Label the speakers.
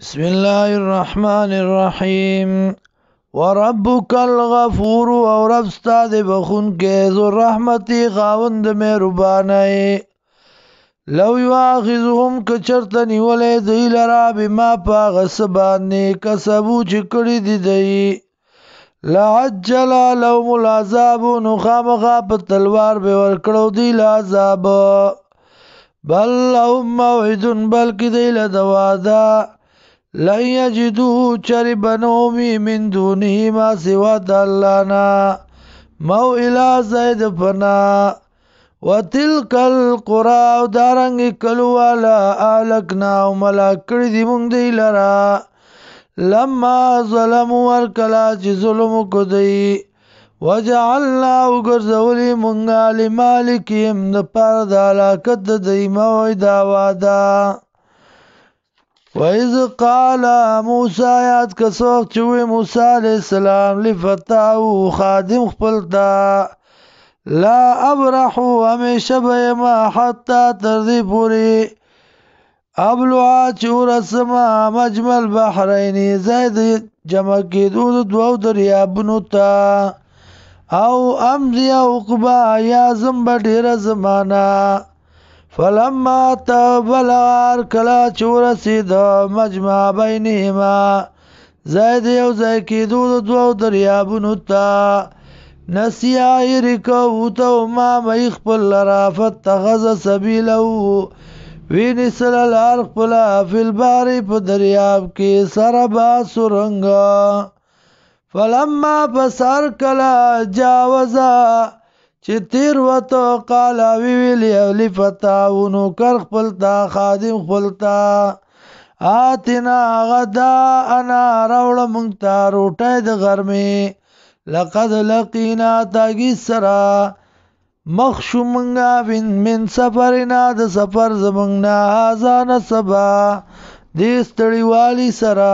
Speaker 1: بسم الله الرحمن الرحیم وربک الغفور او رب ستا دی بخون کے ذو رحمتی خاوند مهربانی لو یواخذهم کچرت نیولې دی لرا بما پاغسبانی کسبو چکړی دی دی لعجل لهم العذاب نخامغا په تلوار به ورکړو دی العذاب بل لهم موعد بلکی دی لدوادا لن یجدو چری بنومی من دونه ما سوا دالانا موئلا زید پنا وتلک القرى او دارنگ کلوالا آلکنا او ملاکڑی دی مونگ دی لرا لما ظلمو ورکلا چی ظلمو کدی وجعلنا اگرزولی مونگا لمالکیم دا پار دا علاکت دی موعدا وادا وَإِذْ قَالَ موسیٰ یاد کسوک چوی موسیٰ علیہ السلام لفتاو خادم خپلتا لا ابرحو ہمیشہ بیما حتی تردی پوری ابلعا چورسما مجمل بحرینی زید جمع کی دود دو دریابنو تا او امضی اقبا یا زنب دیر زمانا فلما تبلغ کلا چورسید مجمع بینهما زید یو زی کی دود دو دریابنو تا نسیا ایرکو تو ما میخ پل لرا فتخذ سبیلو وی نسل الارق پلا فی الباری پا دریاب کی سربا سرنگا فلما پسر کلا جاوزا چی تیر و تو قالا ویویلی اولی فتاونو کرخ پلتا خادم پلتا آتنا غدا انا روڑا منگتا روٹای د غرمی لقد لقینا تاگی سرا مخشو منگا من سفرنا د سفر زمنگنا آزان سبا دیستڑی والی سرا